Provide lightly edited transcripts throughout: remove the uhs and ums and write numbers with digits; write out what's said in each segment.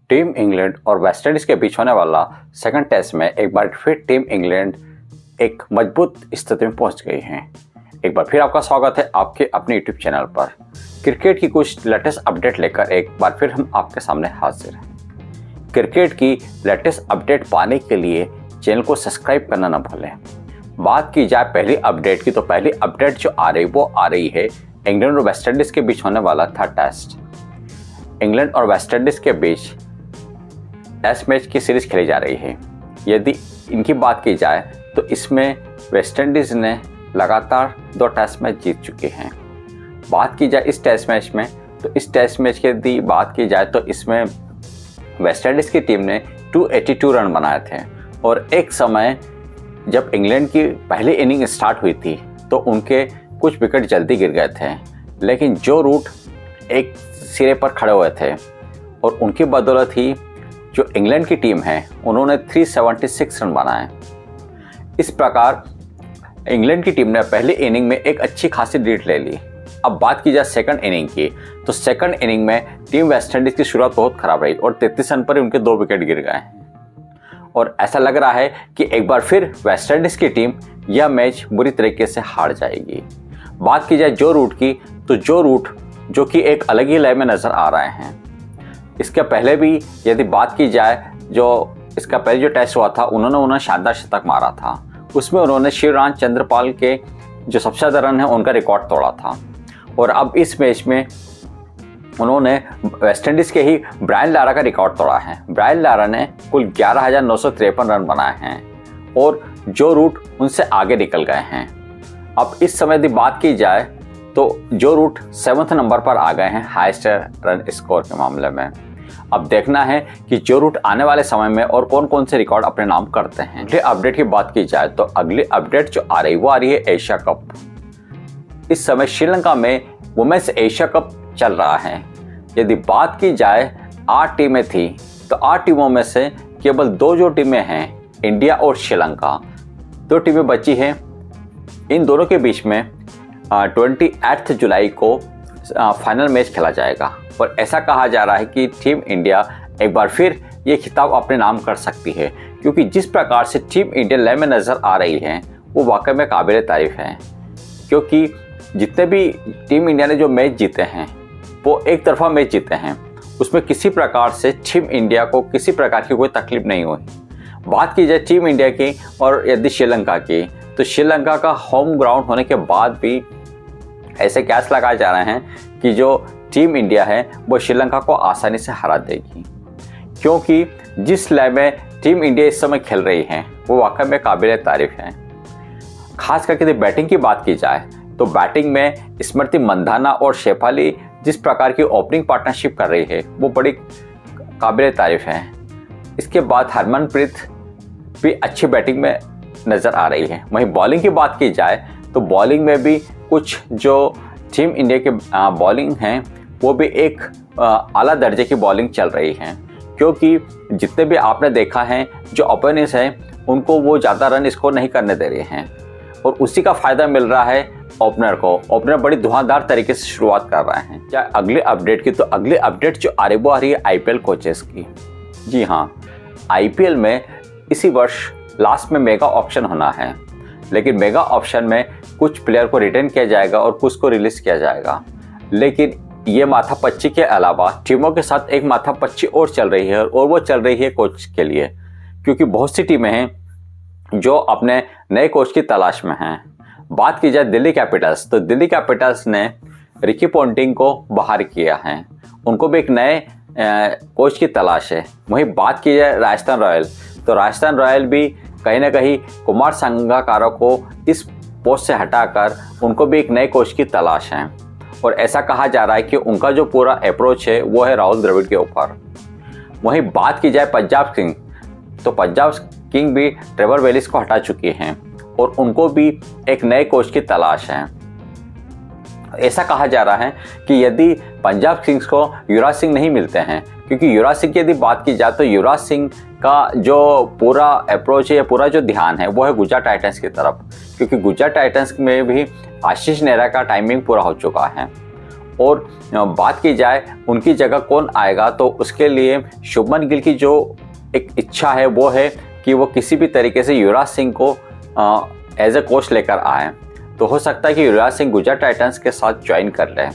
Team England और West Indies के बीच होने वाला सेकंड टेस्ट में एक बार फिर टीम इंग्लैंड एक मजबूत स्थिति में पहुंच गई है। एक बार फिर आपका स्वागत है आपके अपने यूट्यूब चैनल पर। क्रिकेट की कुछ लेटेस्ट अपडेट लेकर एक बार फिर हम आपके सामने हाजिर हैं। क्रिकेट की लेटेस्ट अपडेट पाने के लिए चैनल को सब्सक्राइब करना न भूलें। बात की जाए पहली अपडेट की, तो पहली अपडेट जो आ रही है इंग्लैंड और वेस्टइंडीज के बीच होने वाला थर्ड टेस्ट। इंग्लैंड और वेस्टइंडीज के बीच टेस्ट मैच की सीरीज खेली जा रही है। यदि इनकी बात की जाए तो इसमें वेस्टइंडीज ने लगातार 2 टेस्ट मैच जीत चुके हैं। बात की जाए इस टेस्ट मैच में, तो इस टेस्ट मैच की यदि बात की जाए तो इसमें वेस्टइंडीज की टीम ने 282 रन बनाए थे और एक समय जब इंग्लैंड की पहली इनिंग स्टार्ट हुई थी तो उनके कुछ विकेट जल्दी गिर गए थे, लेकिन जो रूट एक सिरे पर खड़े हुए थे और उनकी बदौलत ही जो इंग्लैंड की टीम है उन्होंने 376 रन बनाए। इस प्रकार इंग्लैंड की टीम ने पहली इनिंग में एक अच्छी खासी लीड ले ली। अब बात की जाए सेकंड इनिंग की, तो सेकंड इनिंग में टीम वेस्टइंडीज की शुरुआत बहुत खराब रही और 33 रन पर ही उनके 2 विकेट गिर गए हैं और ऐसा लग रहा है कि एक बार फिर वेस्टइंडीज की टीम यह मैच बुरी तरीके से हार जाएगी। बात की जाए जो रूट की, तो जो रूट जो कि एक अलग ही लय में नजर आ रहे हैं। इसके पहले भी यदि बात की जाए, जो इसका पहले जो टेस्ट हुआ था उन्होंने शानदार शतक मारा था। उसमें उन्होंने शिवराज चंद्रपाल के जो सबसे ज़्यादा रन है उनका रिकॉर्ड तोड़ा था और अब इस मैच में उन्होंने वेस्टइंडीज़ के ही ब्रायन लारा का रिकॉर्ड तोड़ा है। ब्रायन लारा ने कुल 11,953 रन बनाए हैं और जो रूट उनसे आगे निकल गए हैं। अब इस समय यदि बात की जाए तो जो रूट 7वें नंबर पर आ गए हैं हाईएस्ट रन स्कोर के मामले में। अब देखना है कि जो रूट आने वाले समय में और कौन कौन से रिकॉर्ड अपने नाम करते हैं। अगले अपडेट की बात की जाए तो अगली अपडेट जो आ रही है एशिया कप। इस समय श्रीलंका में वुमेन्स एशिया कप चल रहा है। यदि बात की जाए 8 टीमें थी तो 8 टीमों में से केवल 2 जो टीमें हैं इंडिया और श्रीलंका, 2 टीमें बची हैं। इन दोनों के बीच में 28 जुलाई को फाइनल मैच खेला जाएगा और ऐसा कहा जा रहा है कि टीम इंडिया एक बार फिर ये खिताब अपने नाम कर सकती है, क्योंकि जिस प्रकार से टीम इंडिया लय में नज़र आ रही है वो वाकई में काबिल तारीफ है। क्योंकि जितने भी टीम इंडिया ने जो मैच जीते हैं वो एक तरफा मैच जीते हैं, उसमें किसी प्रकार से टीम इंडिया को किसी प्रकार की कोई तकलीफ नहीं हुई। बात की जाए टीम इंडिया की और यदि श्रीलंका की, तो श्रीलंका का होम ग्राउंड होने के बाद भी ऐसे कैच लगाए जा रहे हैं कि जो टीम इंडिया है वो श्रीलंका को आसानी से हरा देगी, क्योंकि जिस लय में टीम इंडिया इस समय खेल रही है वो वाकई में काबिल तारीफ है। खास करके यदि बैटिंग की बात की जाए तो बैटिंग में स्मृति मंधाना और शेफाली जिस प्रकार की ओपनिंग पार्टनरशिप कर रही है वो बड़ी काबिल तारीफ है। इसके बाद हरमनप्रीत भी अच्छी बैटिंग में नज़र आ रही है। वहीं बॉलिंग की बात की जाए तो बॉलिंग में भी कुछ जो टीम इंडिया के बॉलिंग हैं वो भी एक आला दर्जे की बॉलिंग चल रही है, क्योंकि जितने भी आपने देखा है जो ओपनर्स हैं उनको वो ज़्यादा रन स्कोर नहीं करने दे रहे हैं और उसी का फ़ायदा मिल रहा है ओपनर को। ओपनर बड़ी धुआंधार तरीके से शुरुआत कर रहे हैं। क्या अगले अपडेट की, तो अगले अपडेट जो आ रही है IPL कोचेस की। जी हाँ, IPL में इसी वर्ष लास्ट में मेगा ऑप्शन होना है, लेकिन मेगा ऑप्शन में कुछ प्लेयर को रिटेन किया जाएगा और कुछ को रिलीज किया जाएगा। लेकिन ये माथापच्ची के अलावा टीमों के साथ एक माथापच्ची और चल रही है और वो चल रही है कोच के लिए, क्योंकि बहुत सी टीमें हैं जो अपने नए कोच की तलाश में हैं। बात की जाए दिल्ली कैपिटल्स, तो दिल्ली कैपिटल्स ने रिकी पॉन्टिंग को बाहर किया है, उनको भी एक नए कोच की तलाश है। वहीं बात की जाए राजस्थान रॉयल, तो राजस्थान रॉयल भी कहीं ना कहीं कुमार संगकारा को इस पोस्ट से हटाकर उनको भी एक नए कोच की तलाश है और ऐसा कहा जा रहा है कि उनका जो पूरा अप्रोच है वो है राहुल द्रविड़ के ऊपर। वहीं बात की जाए पंजाब किंग, तो पंजाब किंग भी ट्रेवर वेलिस को हटा चुकी हैं और उनको भी एक नए कोच की तलाश है। ऐसा कहा जा रहा है कि यदि पंजाब किंग्स को युवराज सिंह नहीं मिलते हैं, क्योंकि युवराज सिंह की यदि बात की जाए तो युवराज सिंह का जो पूरा अप्रोच है या पूरा जो ध्यान है वो है गुजरात टाइटंस की तरफ, क्योंकि गुजरात टाइटंस में भी आशीष नेहरा का टाइमिंग पूरा हो चुका है और बात की जाए उनकी जगह कौन आएगा, तो उसके लिए शुभमन गिल की जो एक इच्छा है वो है कि वो किसी भी तरीके से युवराज सिंह को एज ए कोच लेकर आए। तो हो सकता है कि युवराज सिंह गुजरात टाइटंस के साथ ज्वाइन कर ले।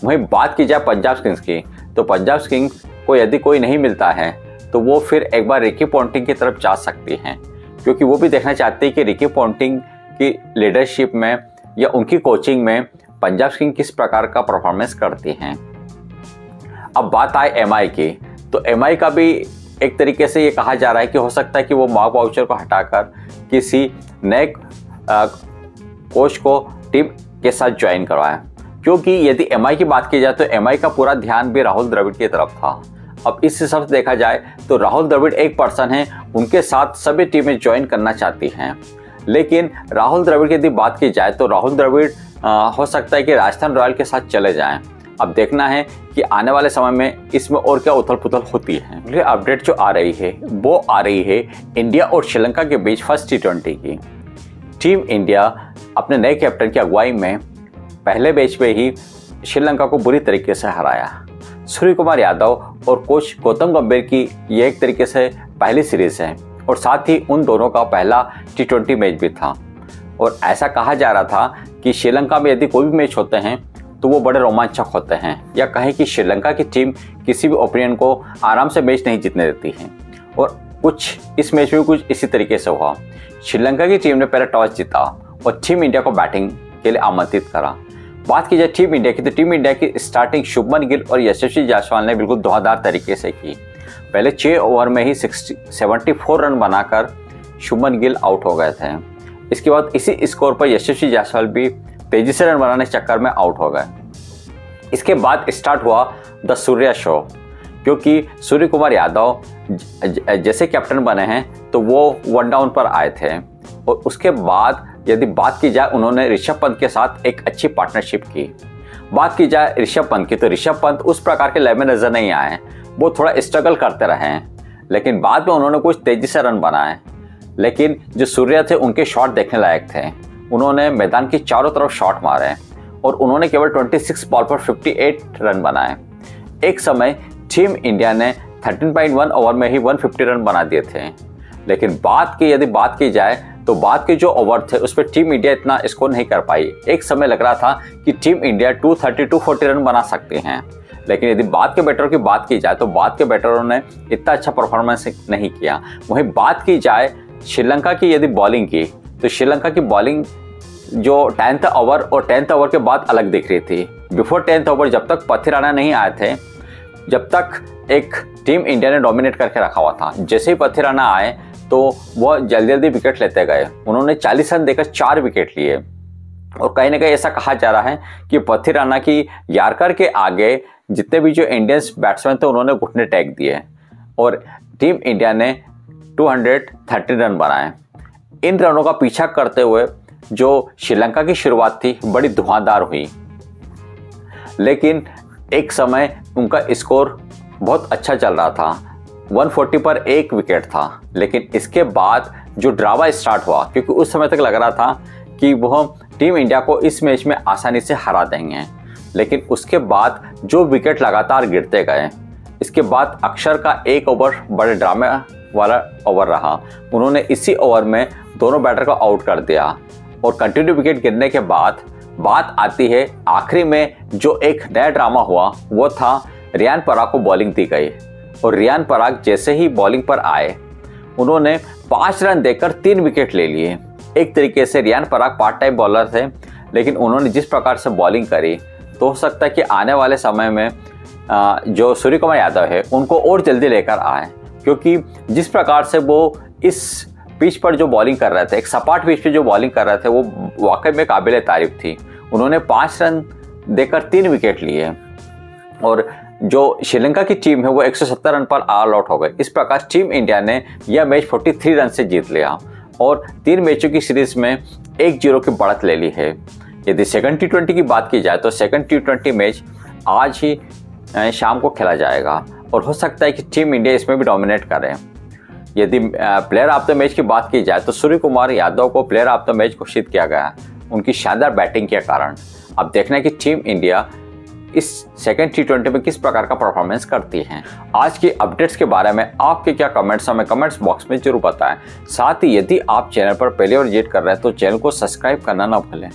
वहीं बात की जाए पंजाब किंग्स की, तो पंजाब किंग्स को यदि कोई नहीं मिलता है तो वो फिर एक बार रिकी पॉन्टिंग की तरफ जा सकती हैं, क्योंकि वो भी देखना चाहती है कि रिकी पॉन्टिंग की लीडरशिप में या उनकी कोचिंग में पंजाब किंग्स किस प्रकार का परफॉर्मेंस करती हैं। अब बात आए एमआई की, तो एमआई का भी एक तरीके से ये कहा जा रहा है कि हो सकता है कि वो मार्क बाउचर को हटाकर किसी नए कोच को टीम के साथ ज्वाइन करवाएं, क्योंकि यदि एमआई की बात की जाए तो एमआई का पूरा ध्यान भी राहुल द्रविड़ की तरफ था। अब इस हिसाब से देखा जाए तो राहुल द्रविड़ एक पर्सन है, उनके साथ सभी टीमें ज्वाइन करना चाहती हैं, लेकिन राहुल द्रविड़ की यदि बात की जाए तो राहुल द्रविड़ हो सकता है कि राजस्थान रॉयल के साथ चले जाएं। अब देखना है कि आने वाले समय में इसमें और क्या उथल पुथल होती है। अगली अपडेट जो आ रही है वो आ रही है इंडिया और श्रीलंका के बीच फर्स्ट T20 की। टीम इंडिया अपने नए कैप्टन की अगुवाई में पहले मैच में ही श्रीलंका को बुरी तरीके से हराया। सूर्य कुमार यादव और कोच गौतम गंभीर की यह एक तरीके से पहली सीरीज है और साथ ही उन दोनों का पहला T20 मैच भी था। और ऐसा कहा जा रहा था कि श्रीलंका में यदि कोई भी मैच होते हैं तो वो बड़े रोमांचक होते हैं, या कहें कि श्रीलंका की टीम किसी भी ओपिनियन को आराम से मैच नहीं जीतने देती है। और कुछ इस मैच में कुछ इसी तरीके से हुआ। श्रीलंका की टीम ने पहले टॉस जीता और टीम इंडिया को बैटिंग के लिए आमंत्रित करा। बात की जाए टीम इंडिया की, तो टीम इंडिया की स्टार्टिंग शुभमन गिल और यशस्वी जायसवाल ने बिल्कुल धुआंधार तरीके से की। पहले 6 ओवर में ही 74 रन बनाकर शुभमन गिल आउट हो गए थे। इसके बाद इसी स्कोर पर यशस्वी जायसवाल भी तेजी से रन बनाने के चक्कर में आउट हो गए। इसके बाद स्टार्ट हुआ द सूर्या शो, क्योंकि सूर्य कुमार यादव जैसे कैप्टन बने हैं तो वो 1 डाउन पर आए थे। और उसके बाद यदि बात की जाए उन्होंने ऋषभ पंत के साथ एक अच्छी पार्टनरशिप की। बात की जाए ऋषभ पंत की, तो ऋषभ पंत उस प्रकार के लेवल में नजर नहीं आए, वो थोड़ा स्ट्रगल करते रहे, लेकिन बाद में उन्होंने कुछ तेजी से रन बनाए। लेकिन जो सूर्या थे उनके शॉट देखने लायक थे, उन्होंने मैदान की चारों तरफ शॉट मारे और उन्होंने केवल 26 बॉल पर 58 रन बनाए। एक समय टीम इंडिया ने 13.1 ओवर में ही 150 रन बना दिए थे। लेकिन यदि बात की जाए तो बाद के जो ओवर थे उस पर टीम इंडिया इतना स्कोर नहीं कर पाई। एक समय लग रहा था कि टीम इंडिया 230-240 रन बना सकते हैं, लेकिन यदि बाद के बैटरों की बात की जाए तो बाद के बैटरों ने इतना अच्छा परफॉर्मेंस नहीं किया। वहीं बात की जाए श्रीलंका की यदि बॉलिंग की, तो श्रीलंका की बॉलिंग जो 10th ओवर और 10th ओवर के बाद अलग दिख रही थी। बिफोर 10th ओवर जब तक पथिराना नहीं आए थे, जब तक एक टीम इंडिया ने डोमिनेट करके रखा हुआ था। जैसे ही पथिराना आए तो वह जल्दी जल्दी विकेट लेते गए। उन्होंने 40 रन देकर 4 विकेट लिए। और कहीं ना कहीं ऐसा कहा जा रहा है कि पथिराना की यार्कर के आगे जितने भी जो इंडियंस बैट्समैन थे उन्होंने घुटने टेक दिए और टीम इंडिया ने 230 रन बनाए। इन रनों का पीछा करते हुए जो श्रीलंका की शुरुआत थी बड़ी धुआंधार हुई, लेकिन एक समय उनका स्कोर बहुत अच्छा चल रहा था, 140 पर 1 विकेट था। लेकिन इसके बाद जो ड्रामा स्टार्ट हुआ, क्योंकि उस समय तक लग रहा था कि वह टीम इंडिया को इस मैच में आसानी से हरा देंगे, लेकिन उसके बाद जो विकेट लगातार गिरते गए। इसके बाद अक्षर का 1 ओवर बड़े ड्रामे वाला ओवर रहा। उन्होंने इसी ओवर में दोनों बैटर को आउट कर दिया और कंटिन्यू विकेट गिरने के बाद बात आती है आखिरी में जो एक नया ड्रामा हुआ, वो था रियान पराग को बॉलिंग दी गई। और रियान पराग जैसे ही बॉलिंग पर आए उन्होंने 5 रन देकर 3 विकेट ले लिए। एक तरीके से Riyan Parag part time bowler थे, लेकिन उन्होंने जिस प्रकार से बॉलिंग करी तो हो सकता है कि आने वाले समय में जो सूर्य कुमार यादव है उनको और जल्दी लेकर आए, क्योंकि जिस प्रकार से वो इस पिच पर जो बॉलिंग कर रहे थे, एक सपाट पिच पे जो बॉलिंग कर रहे थे, वो वाकई में काबिल तारीफ थी। उन्होंने 5 रन देकर 3 विकेट लिए और जो श्रीलंका की टीम है वो 170 रन पर ऑल आउट हो गए। इस प्रकार टीम इंडिया ने यह मैच 43 रन से जीत लिया और 3 मैचों की सीरीज में 1-0 की बढ़त ले ली है। यदि सेकंड T20 की बात की जाए तो सेकंड T20 मैच आज ही शाम को खेला जाएगा और हो सकता है कि टीम इंडिया इसमें भी डोमिनेट करे। यदि प्लेयर ऑफ द मैच की बात की जाए तो सूर्य कुमार यादव को प्लेयर ऑफ द मैच घोषित किया गया उनकी शानदार बैटिंग के कारण। अब देखना है कि टीम इंडिया इस सेकंड T20 में किस प्रकार का परफॉर्मेंस करती हैं। आज की अपडेट्स के बारे में आपके क्या कमेंट्स हमें कमेंट्स बॉक्स में जरूर बताएं। साथ ही यदि आप चैनल पर पहली बार विजिट कर रहे हैं तो चैनल को सब्सक्राइब करना ना भूलें।